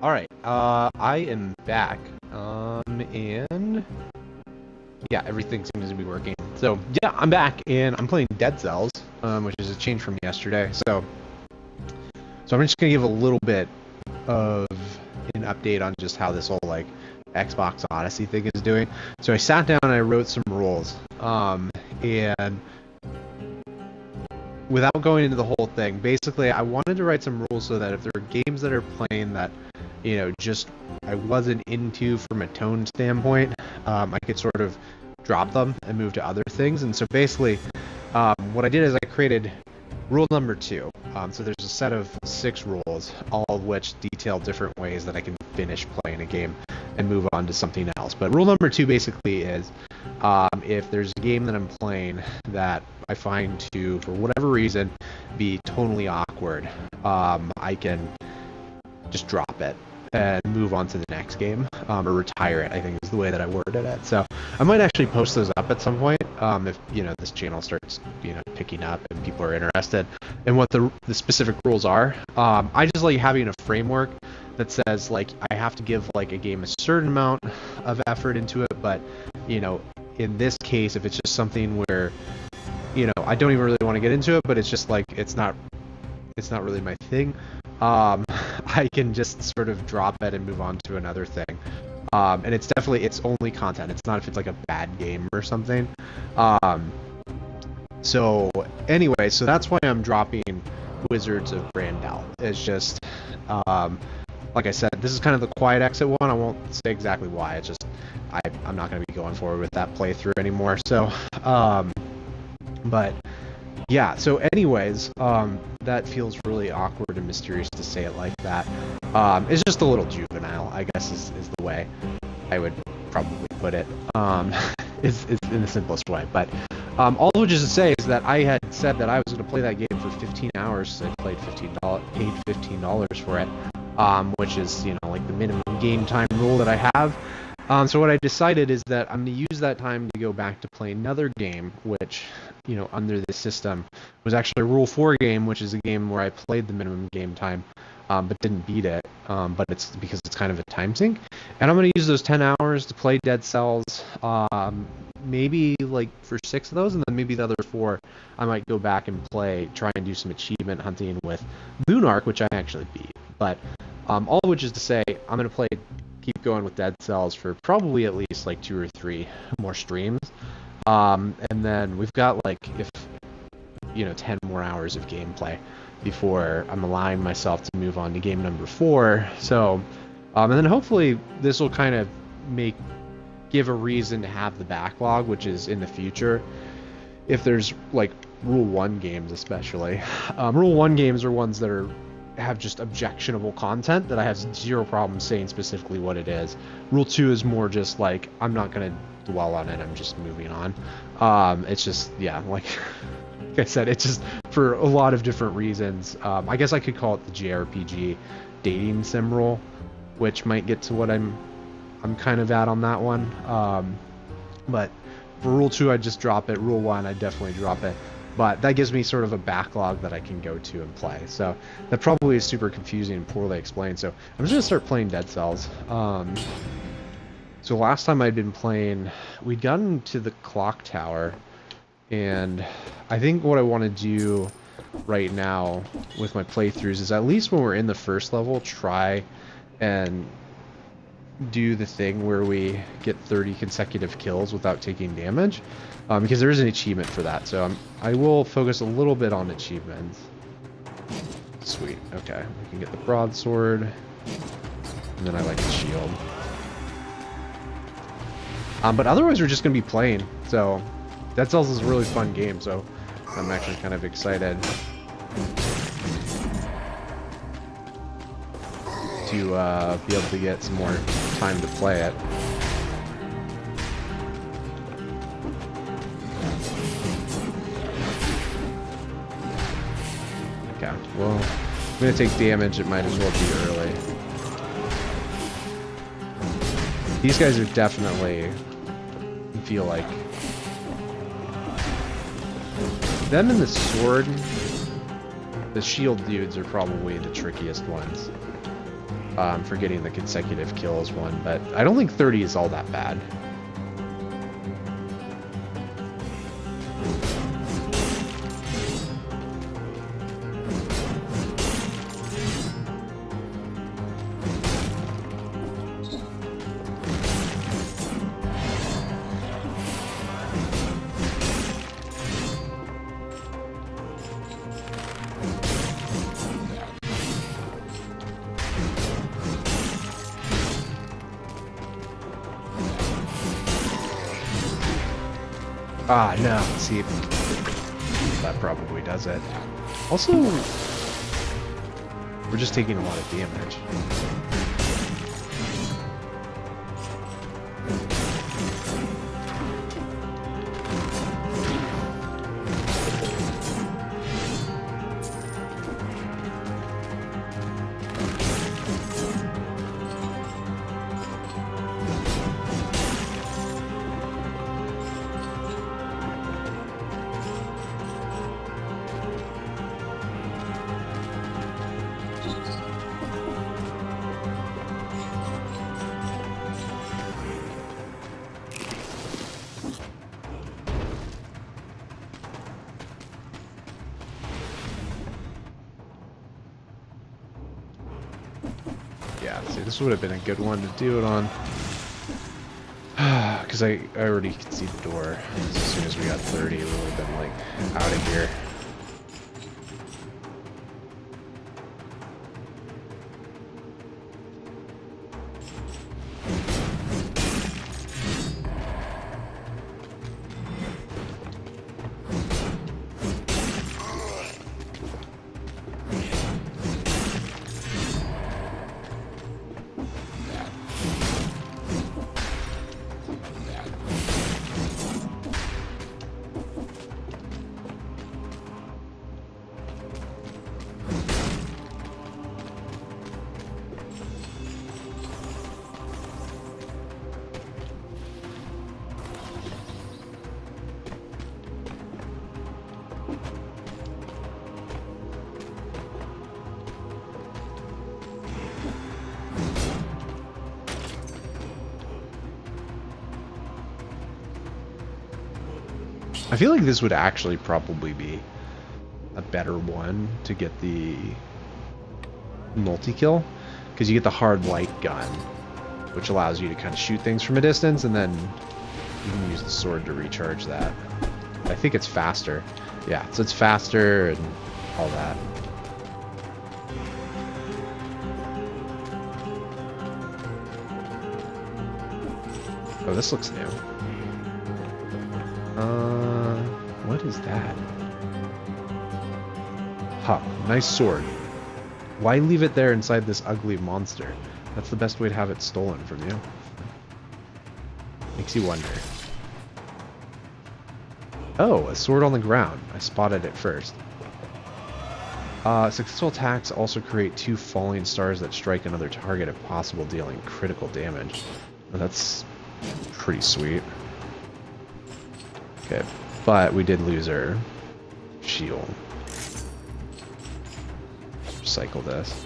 All right, I am back, and yeah, everything seems to be working. So yeah, I'm back, and I'm playing Dead Cells, which is a change from yesterday. So I'm just gonna give a little bit of an update on just how this whole like Xbox Odyssey thing is doing. So I sat down and I wrote some rules, and without going into the whole thing, basically I wanted to write some rules so that if there are games that are playing that, you know, just I wasn't into from a tone standpoint, I could sort of drop them and move to other things. And so basically, what I did is I created rule number 2. So there's a set of 6 rules, all of which detail different ways that I can finish playing a game and move on to something else. But rule number 2 basically is, if there's a game that I'm playing that I find to, for whatever reason, be totally awkward, I can just drop it and move on to the next game, or retire it, I think is the way that I worded it. So I might actually post those up at some point, if, you know, this channel starts, you know, picking up and people are interested in what the specific rules are. I just like having a framework that says, like, I have to give, like, a game a certain amount of effort into it, but, you know, in this case, if it's just something where, you know, I don't even really want to get into it, but it's just, like, it's not really my thing, I can just sort of drop it and move on to another thing. And it's definitely, it's only content. It's not if it's like a bad game or something. So anyway, so that's why I'm dropping Wizards of Brandel. It's just, like I said, this is kind of the quiet exit one. I won't say exactly why. It's just, I'm not going to be going forward with that playthrough anymore. So, but yeah, so anyways, that feels really awkward and mysterious to say it like that. It's just a little juvenile, I guess is the way I would probably put it. Is in the simplest way. But all of which is to say is that I had said that I was going to play that game for 15 hours, so I paid $15 for it, which is, you know, like the minimum game time rule that I have. So what I decided is that I'm going to use that time to go back to play another game, which, you know, under this system was actually a Rule 4 game, which is a game where I played the minimum game time, but didn't beat it, but it's because it's kind of a time sink. And I'm going to use those 10 hours to play Dead Cells, maybe like for 6 of those, and then maybe the other 4 I might go back and try and do some achievement hunting with Moonarch, which I actually beat. But all of which is to say, I'm going to keep going with Dead Cells for probably at least like 2 or 3 more streams. And then we've got, like, if, you know, 10 more hours of gameplay before I'm allowing myself to move on to game number 4. So, and then hopefully this will kind of give a reason to have the backlog, which is in the future. If there's, like, Rule 1 games especially. Rule 1 games are ones that have just objectionable content that I have zero problem saying specifically what it is. Rule 2 is more just like, I'm not going to dwell on it, I'm just moving on. It's just, yeah, like I said, it's just for a lot of different reasons. I guess I could call it the JRPG dating sim rule, which might get to what I'm kind of at on that one. But for Rule 2, I'd just drop it. Rule 1, I'd definitely drop it. But that gives me sort of a backlog that I can go to and play. So that probably is super confusing and poorly explained. So I'm just going to start playing Dead Cells. So last time I'd been playing, we'd gotten to the clock tower. And I think what I want to do right now with my playthroughs is, at least when we're in the first level, try and do the thing where we get 30 consecutive kills without taking damage, because there is an achievement for that. So I will focus a little bit on achievements. Sweet. Okay, we can get the broadsword, and then I like the shield. But otherwise we're just gonna be playing. So Dead Cells is a really fun game, so I'm actually kind of excited to be able to get some more time to play it. Okay, well, I'm gonna take damage, it might as well be early. These guys are definitely, I feel like, them and the sword, the shield dudes are probably the trickiest ones. for getting the consecutive kills one, but I don't think 30 is all that bad. Ah, no. See, that probably does it. Also, we're just taking a lot of damage. Yeah, see, this would have been a good one to do it on. Because I already could see the door. As soon as we got 30, we would have been, like, out of here. I feel like this would actually probably be a better one to get the multi-kill, because you get the hard light gun, which allows you to kind of shoot things from a distance, and then you can use the sword to recharge that. I think it's faster. Yeah, so it's faster and all that. Oh, this looks new. What is that? Huh, nice sword. Why leave it there inside this ugly monster? That's the best way to have it stolen from you. Makes you wonder. Oh, a sword on the ground. I spotted it first. Successful attacks also create 2 falling stars that strike another target if possible, dealing critical damage. Well, that's pretty sweet. Okay, but we did lose our shield. Recycle this.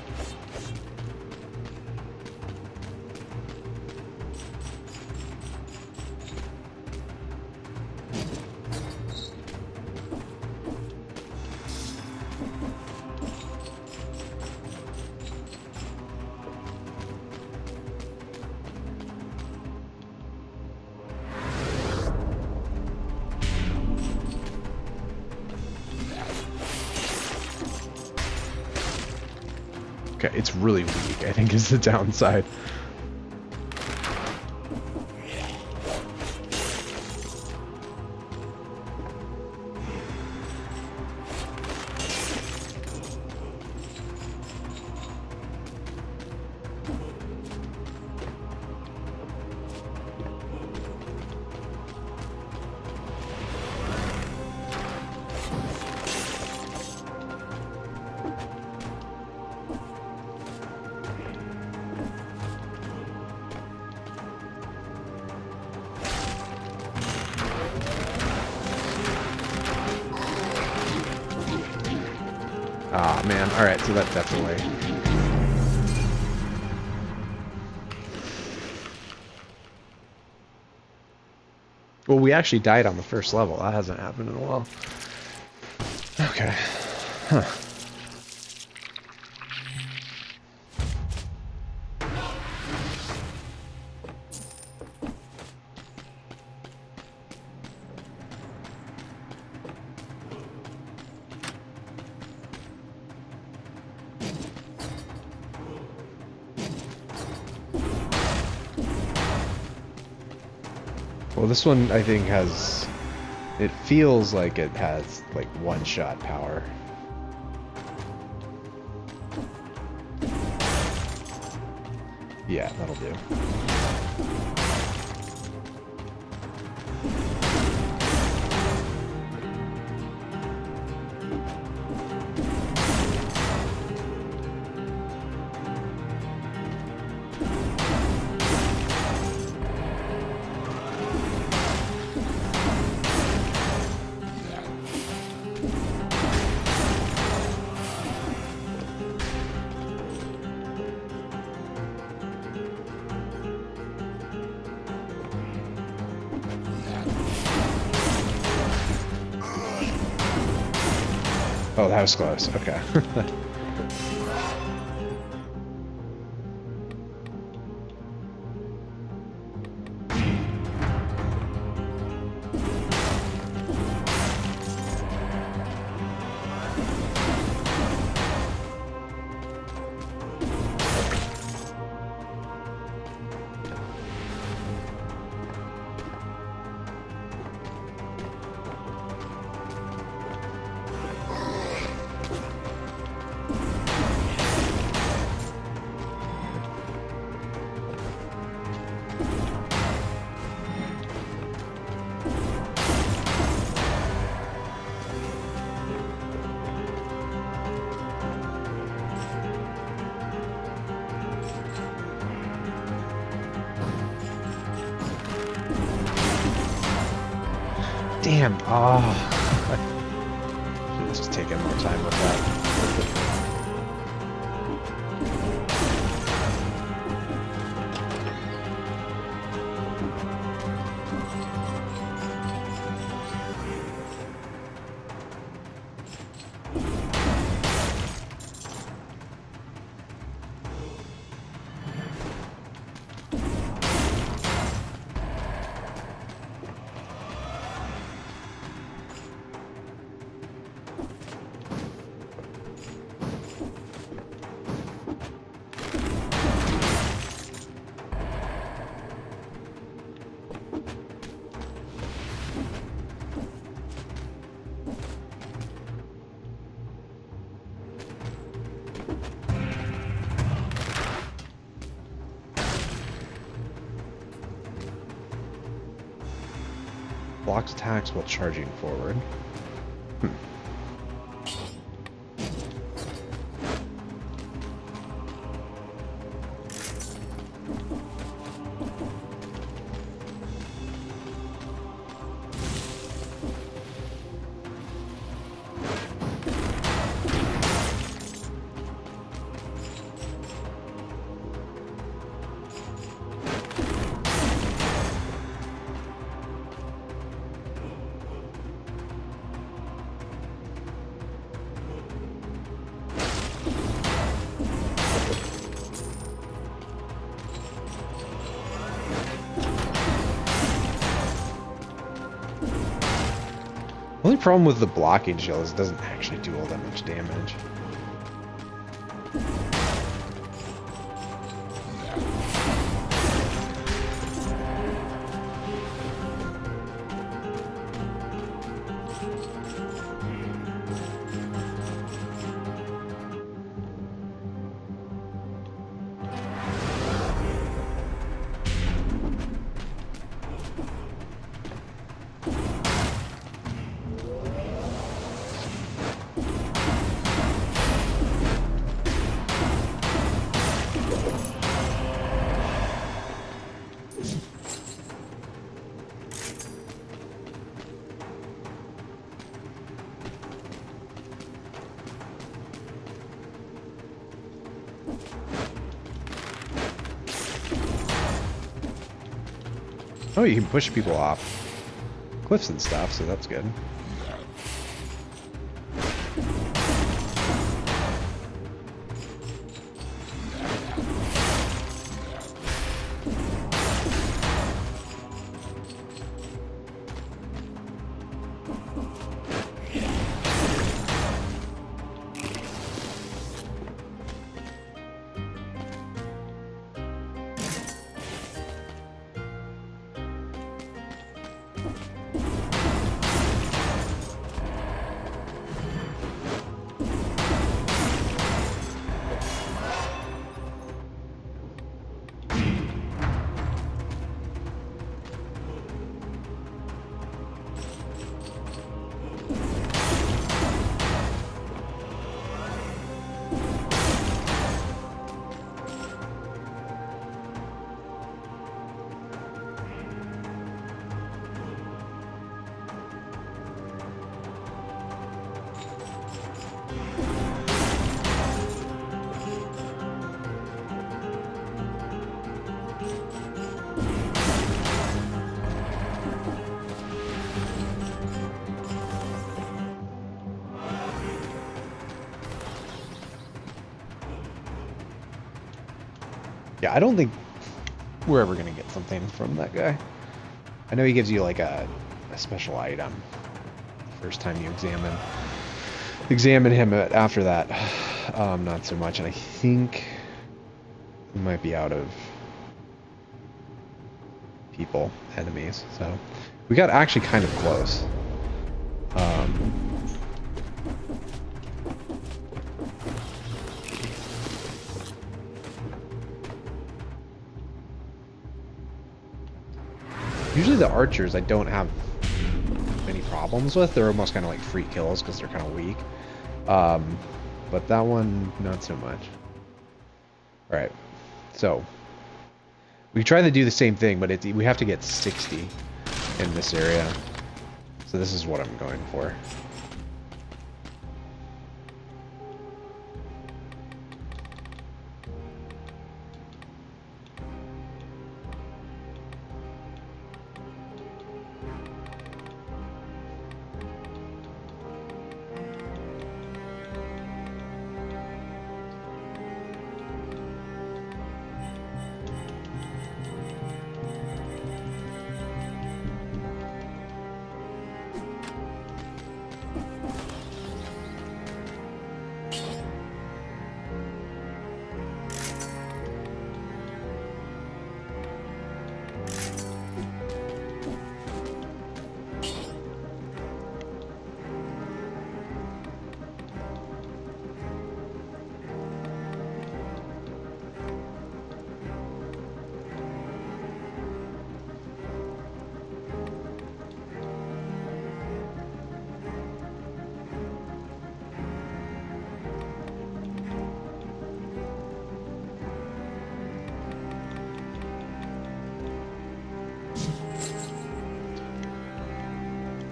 Okay, it's really weak, I think, is the downside. Ah, man. Alright, so that definitely... Well, we actually died on the first level. That hasn't happened in a while. Okay. Huh. Well, this one I think has, it feels like it has like one-shot power. Yeah, that'll do. Oh, that was close. Okay. Damn. Oh. Should have just taken more time with that. Blocks attacks while charging forward. The only problem with the blocking shield is it doesn't actually do all that much damage. Oh, you can push people off. cliffs and stuff, so that's good. Yeah, I don't think we're ever gonna get something from that guy. I know he gives you like a special item the first time you examine him. After that, not so much. And I think we might be out of enemies. So we got actually kind of close. Usually the archers I don't have many problems with. They're almost kind of like free kills because they're kind of weak. But that one, not so much. Alright, so we try to do the same thing, but we have to get 60 in this area. So this is what I'm going for.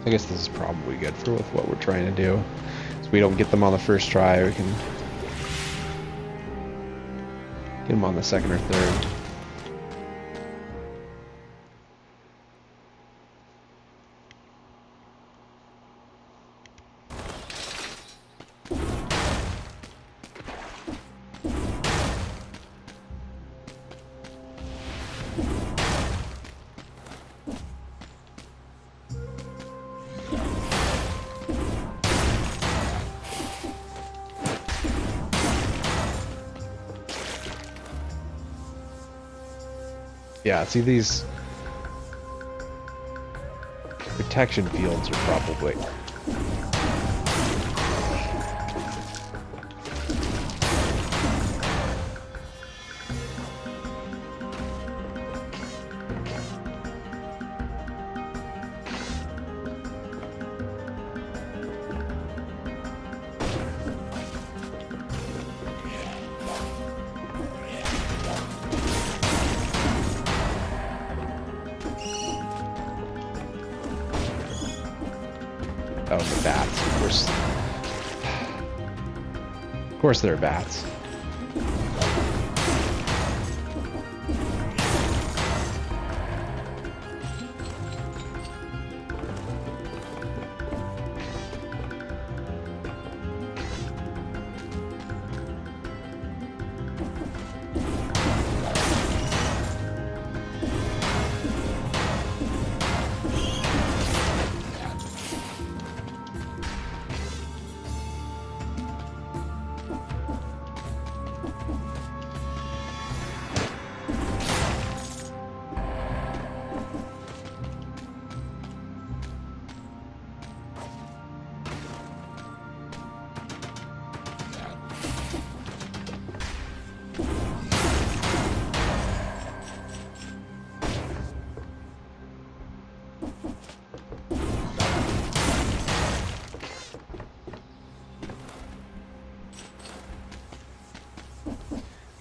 I guess this is probably good for with what we're trying to do. So we don't get them on the first try, we can get them on the second or third. Yeah, see these protection fields are probably... Oh, the bats, of course. Of course there are bats.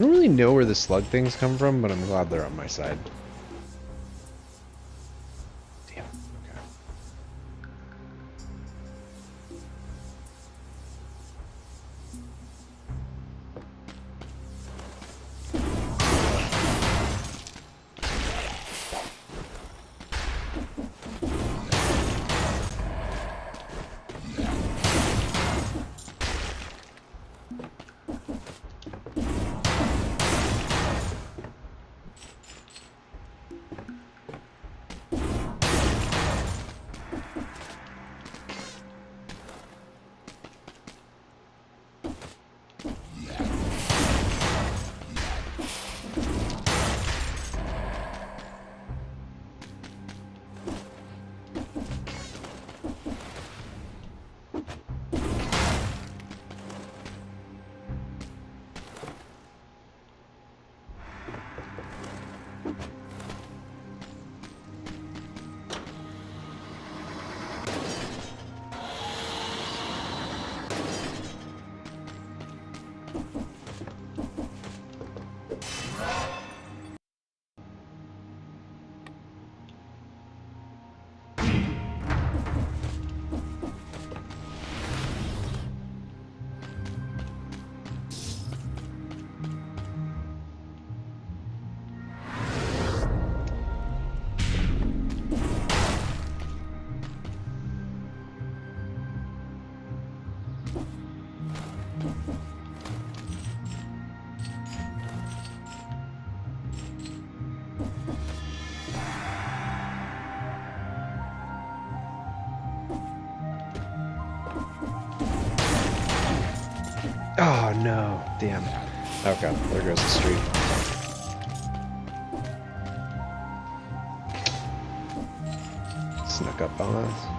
don't really know where the slug things come from, but I'm glad they're on my side. Damn. Okay. Oh no, damn. Okay, there goes the street. Snuck up on us.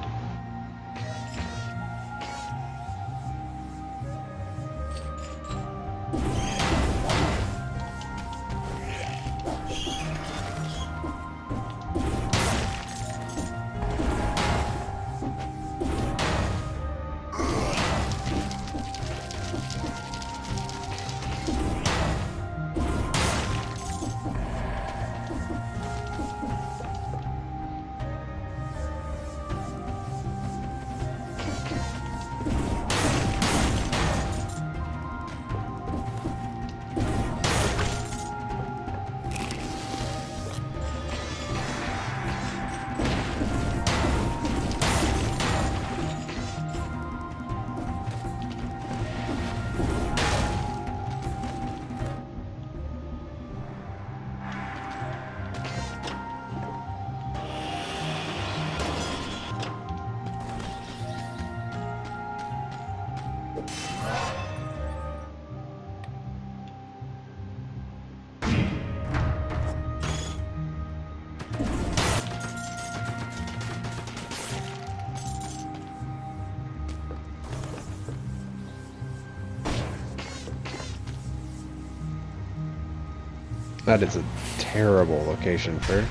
That is a terrible location for...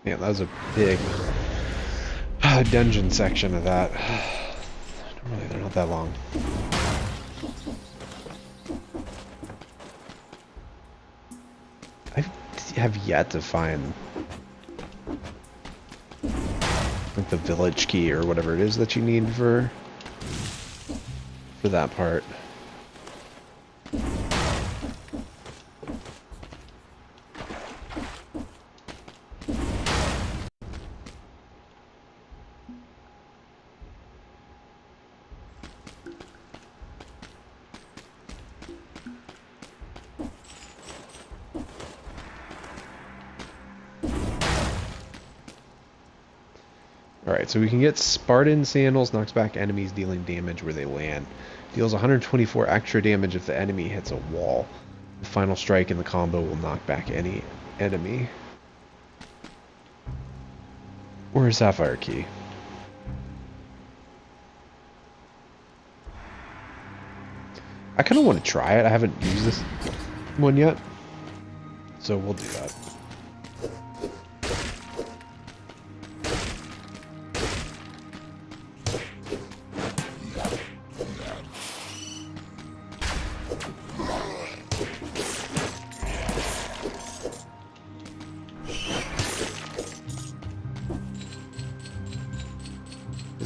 Yeah, that was a big dungeon section of that. Really, they're not that long. I have yet to find like the village key or whatever it is that you need for that part. Alright, so we can get Spartan Sandals, knocks back enemies dealing damage where they land. Deals 124 extra damage if the enemy hits a wall. The final strike in the combo will knock back any enemy. Where's Sapphire Key? I kind of want to try it. I haven't used this one yet. So we'll do that.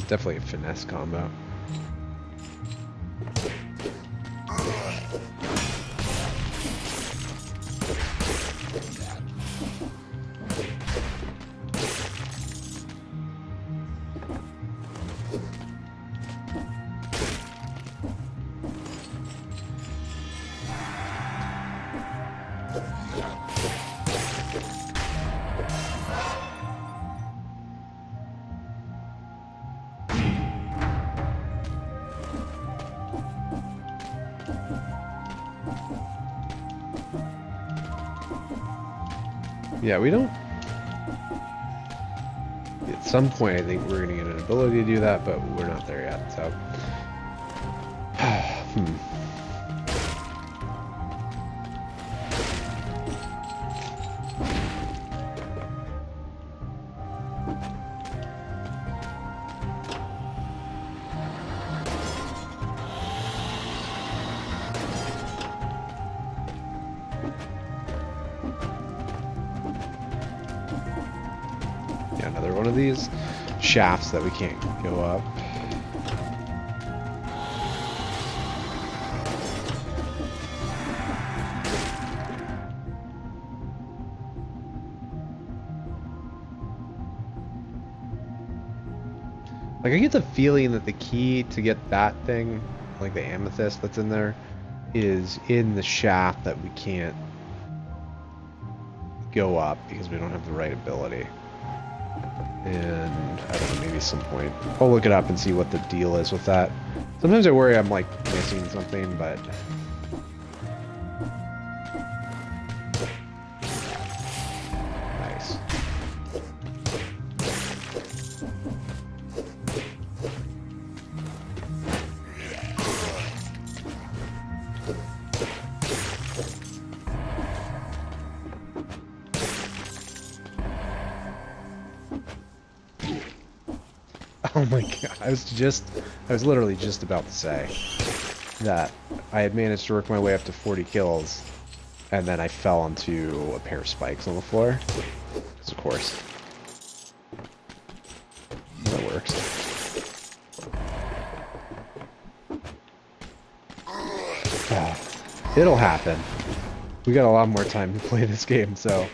Definitely a finesse combo. Yeah, we don't... At some point, I think we're going to get an ability to do that, but we're not there yet, so... Another one of these shafts that we can't go up. Like, I get the feeling that the key to get that thing, like the amethyst that's in there, is in the shaft that we can't go up because we don't have the right ability. And I don't know, maybe some point I'll look it up and see what the deal is with that. Sometimes I worry I'm like missing something, but nice. Oh my god, I was literally just about to say that I had managed to work my way up to 40 kills, and then I fell onto a pair of spikes on the floor. Because of course. That works. It'll happen. We got a lot more time to play this game, so...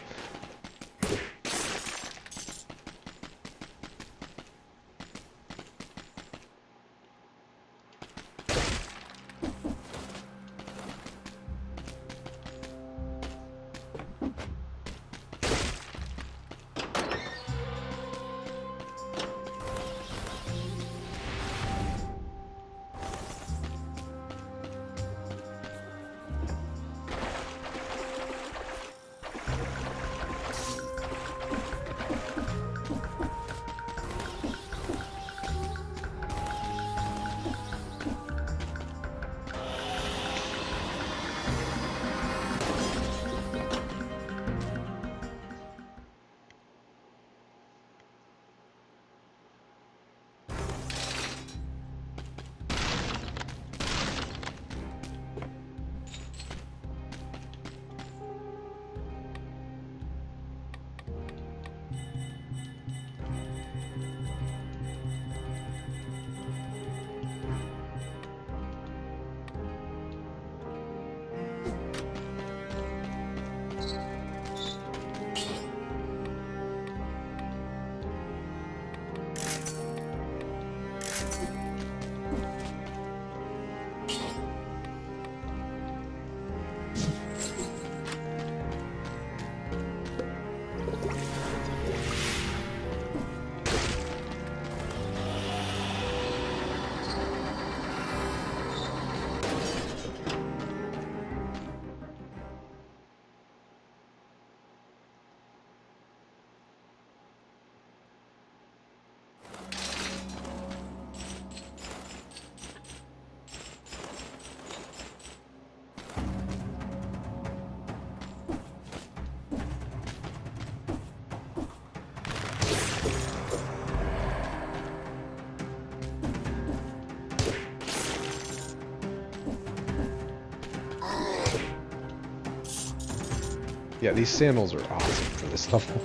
Yeah, these sandals are awesome for this level.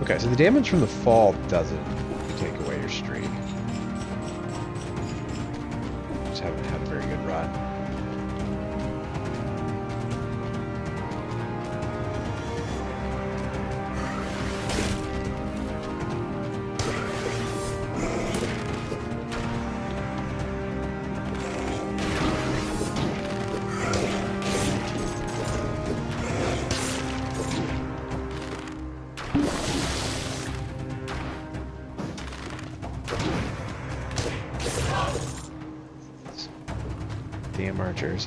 Okay, so the damage from the fall doesn't take away your streak. Just haven't had a very good run. Damn archers.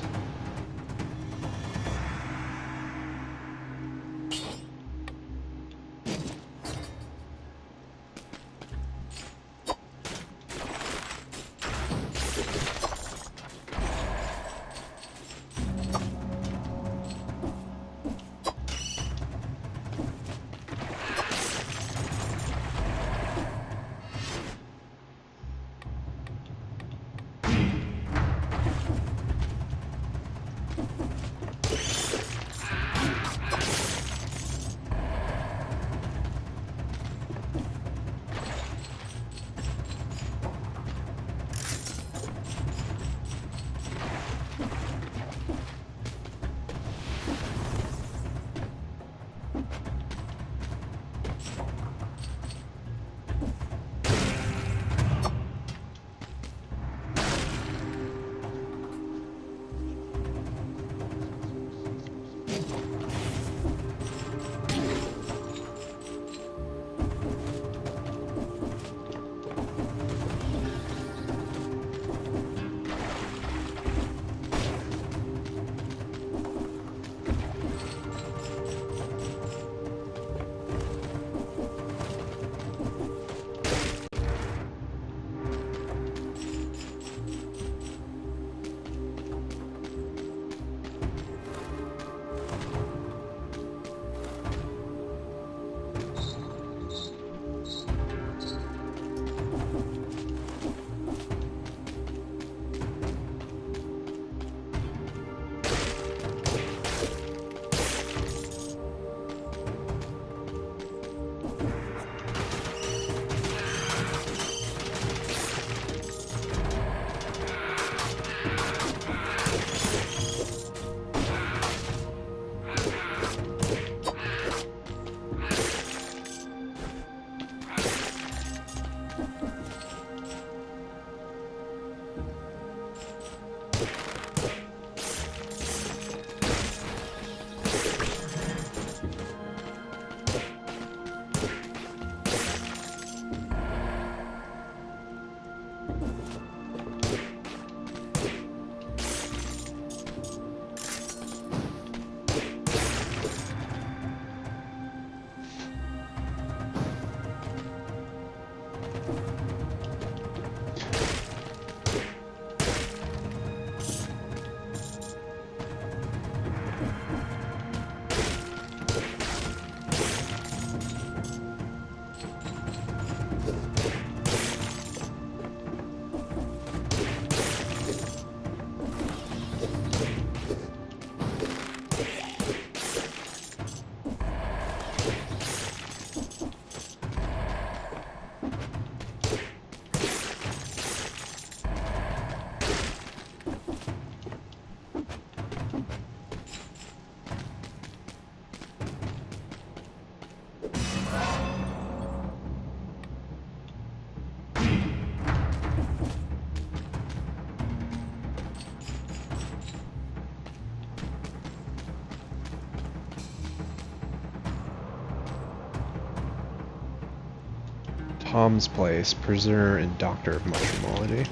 Tom's place, prisoner and doctor of mushroomology.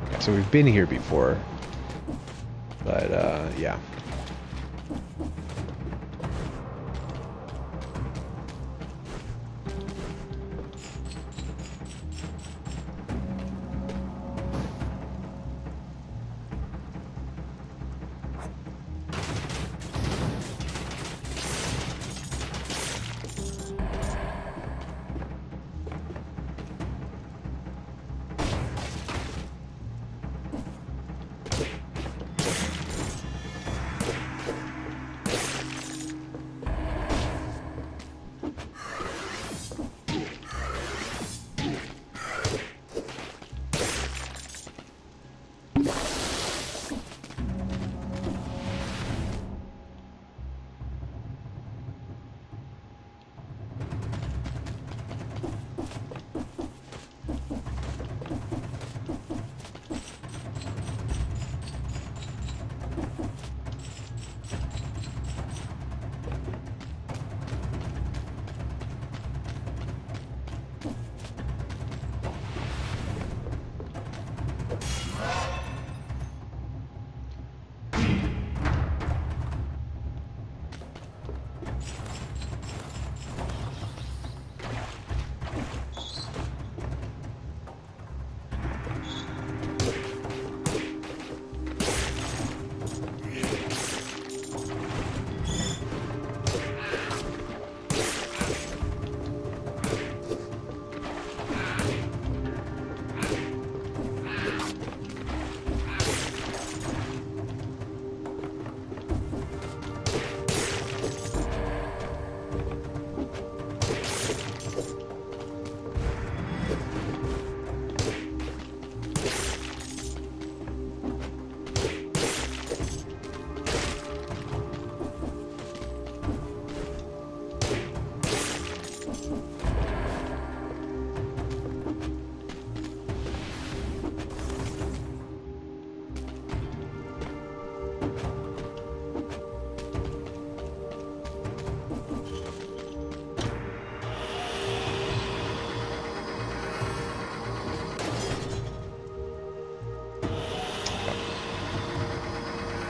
Okay, so we've been here before, but yeah.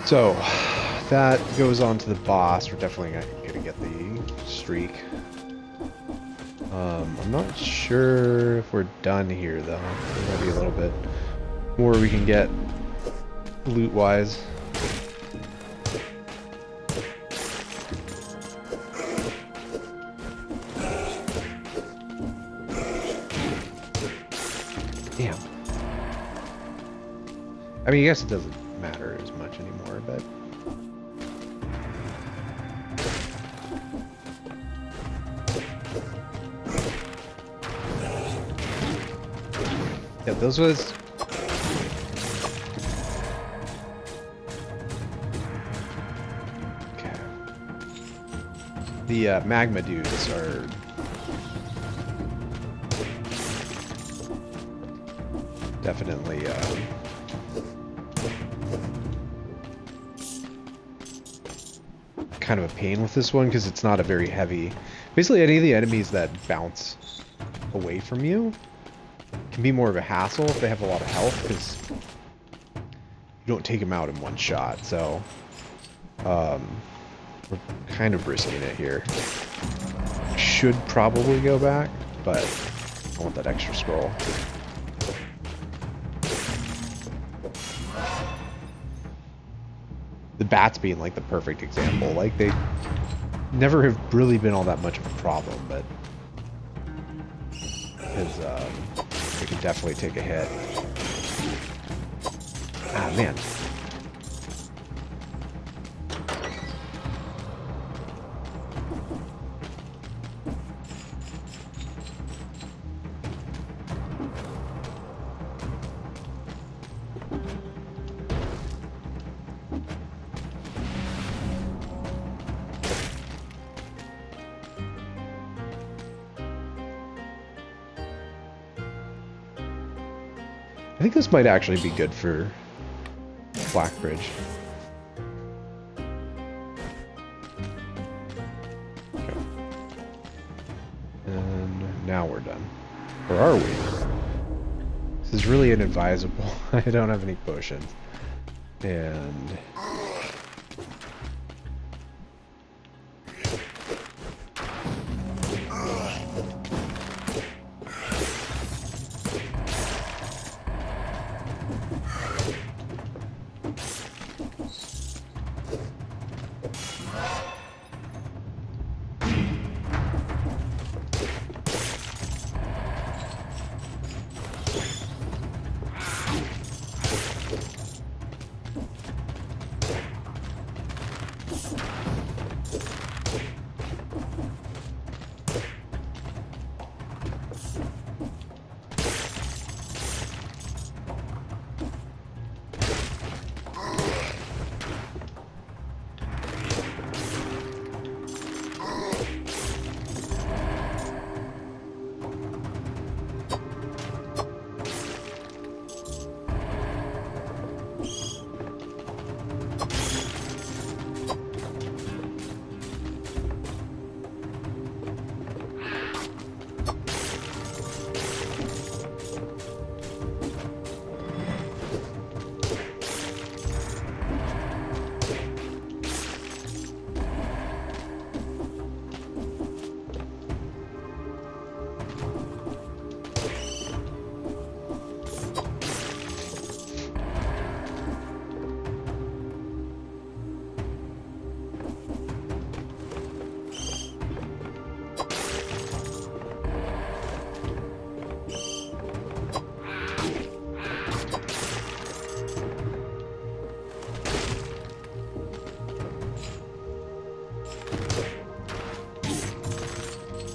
So, that goes on to the boss. We're definitely gonna get the streak. I'm not sure if we're done here, though. There might be a little bit more we can get loot-wise. Damn. I mean, I guess it doesn't matter as much anymore, but yeah, those was okay. The magma dudes are definitely kind of a pain with this one because it's not a very heavy. Basically, any of the enemies that bounce away from you can be more of a hassle if they have a lot of health because you don't take them out in one shot. So we're kind of risking it here. Should probably go back, but I want that extra scroll. The bats being like the perfect example. Like they never have really been all that much of a problem, but because they can definitely take a hit. Ah man. I think this might actually be good for Blackbridge. Where are we? This is really inadvisable. I don't have any potions. And...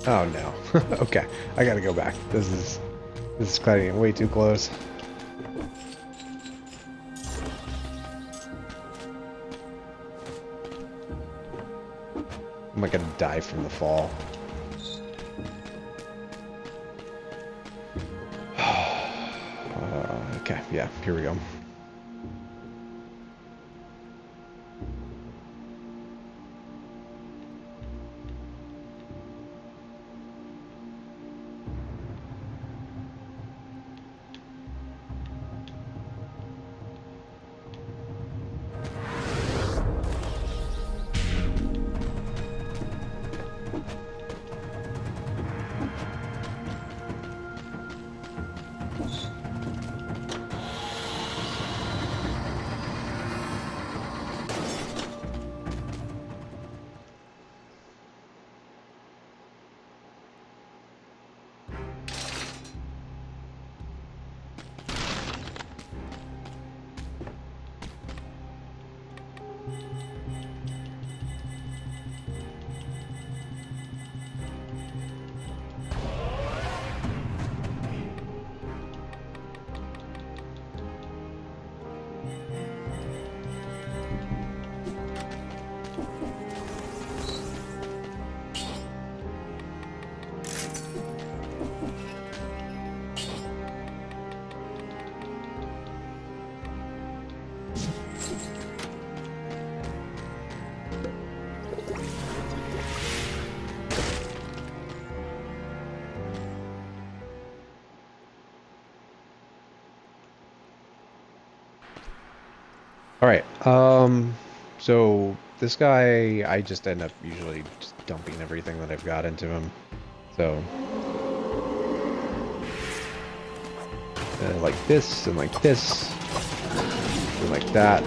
Oh no. Okay, I gotta go back. This is getting way too close. Am I gonna die from the fall? Okay, yeah, here we go. Alright, so this guy, I just end up usually just dumping everything that I've got into him. So, like this, and like this, and like that.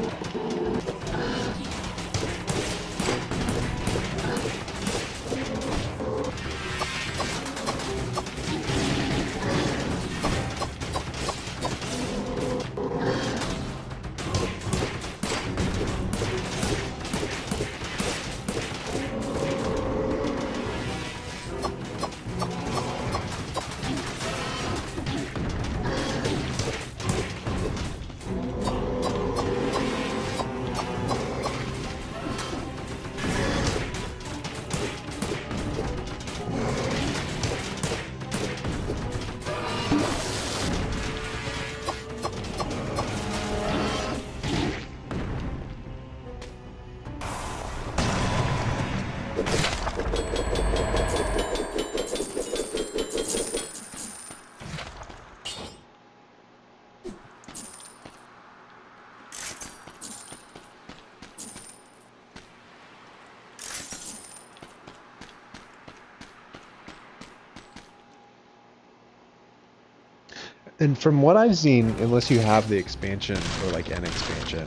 And from what I've seen, unless you have the expansion or like an expansion.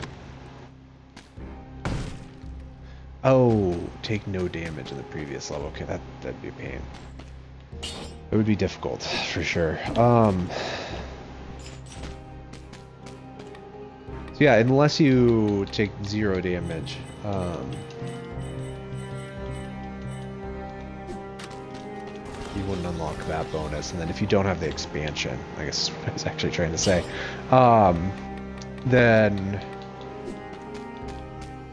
Oh, take no damage in the previous level. Okay, that'd be a pain. It would be difficult for sure. So yeah, unless you take 0 damage. You wouldn't unlock that bonus, and then if you don't have the expansion, I guess is what I was actually trying to say, then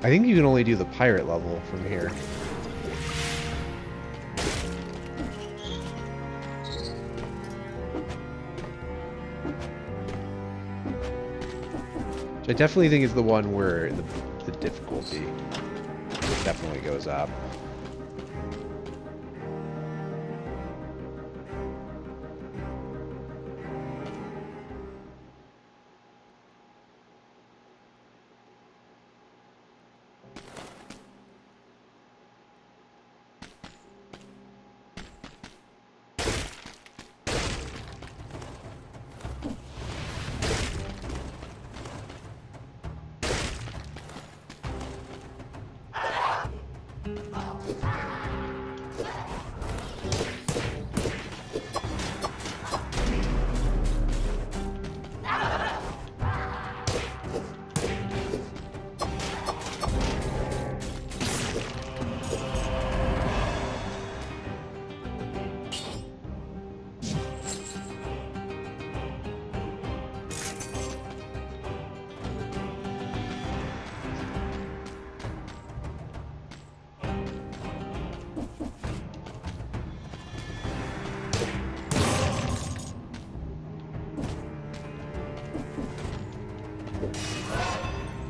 I think you can only do the pirate level from here. Which I definitely think is the one where the difficulty definitely goes up.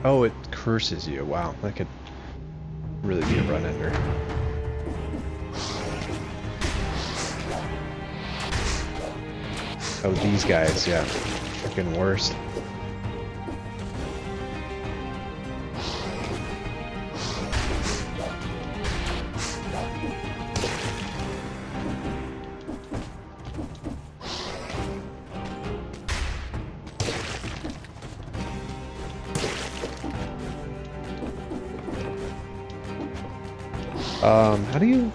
Oh, it curses you. Wow, that could really be a run-ender. Oh, these guys, yeah. Freaking worst. How do you...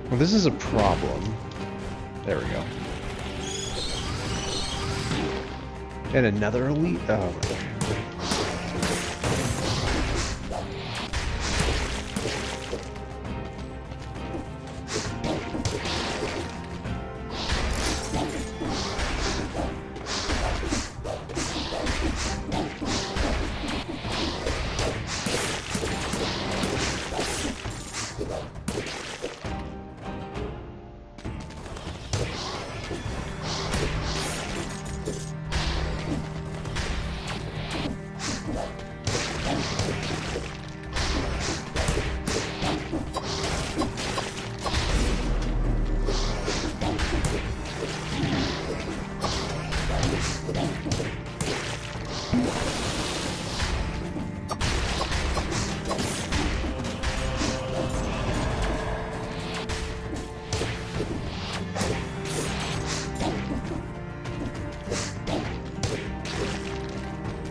Well, this is a problem. There we go. And another elite? Oh my god.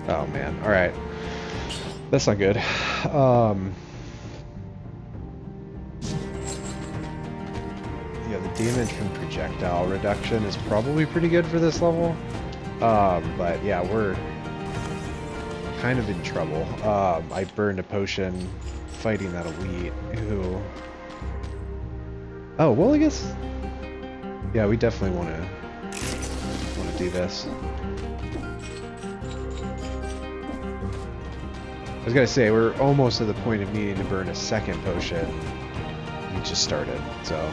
Oh man, alright. That's not good. Yeah, the damage from projectile reduction is probably pretty good for this level. But yeah, we're kind of in trouble. I burned a potion fighting that elite who... Oh, well I guess... Yeah, we definitely want to do this. I was gonna say, we're almost at the point of needing to burn a second potion. We just started, so...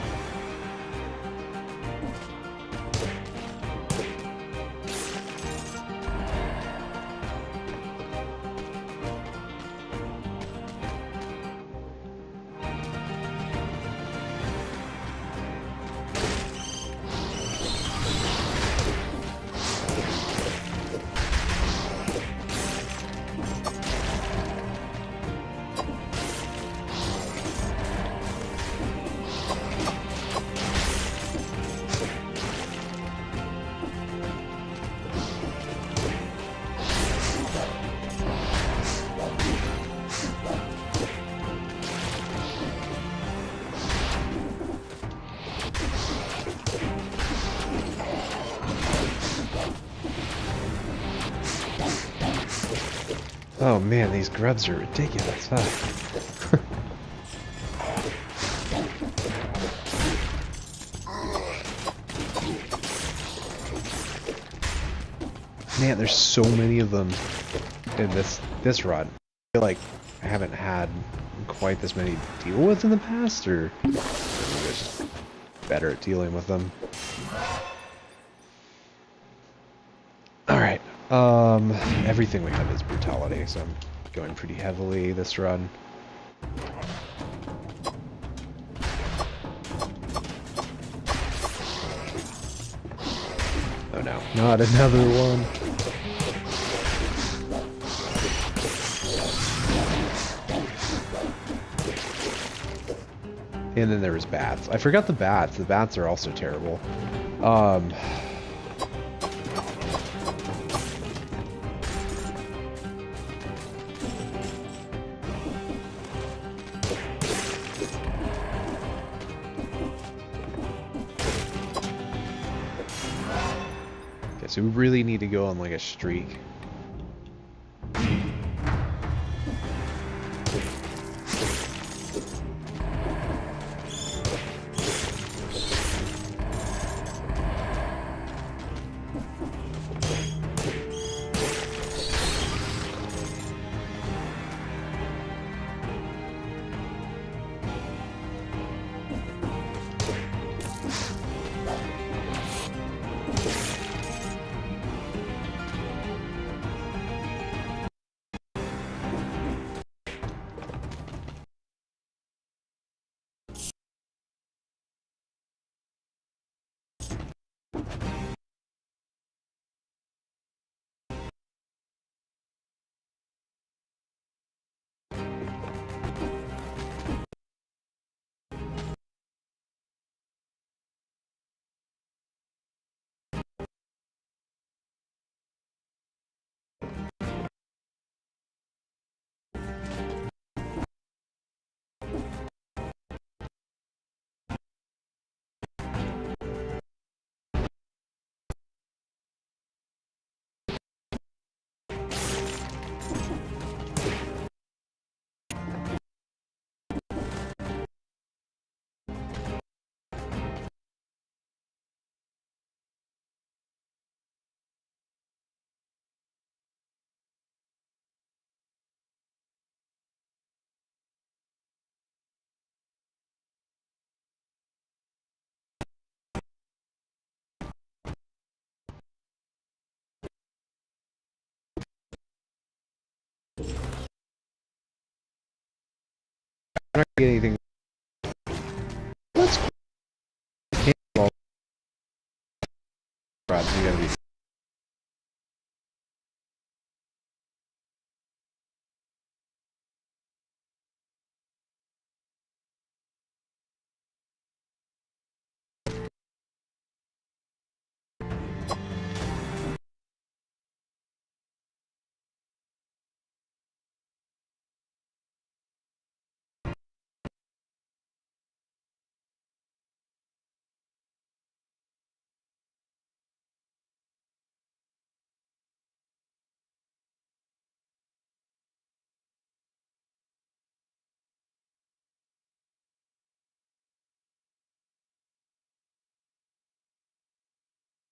Oh man, these grubs are ridiculous, huh? Man, there's so many of them in this run. I feel like I haven't had quite this many to deal with in the past, or maybe I'm just better at dealing with them. Alright, everything we have is brutality, so I'm going pretty heavily this run. Oh no, not another one. And then there was bats. I forgot the bats. The bats are also terrible. Okay, so we really need to go on like a streak. I'm not gonna get anything. Let's cancel all rods. You gotta be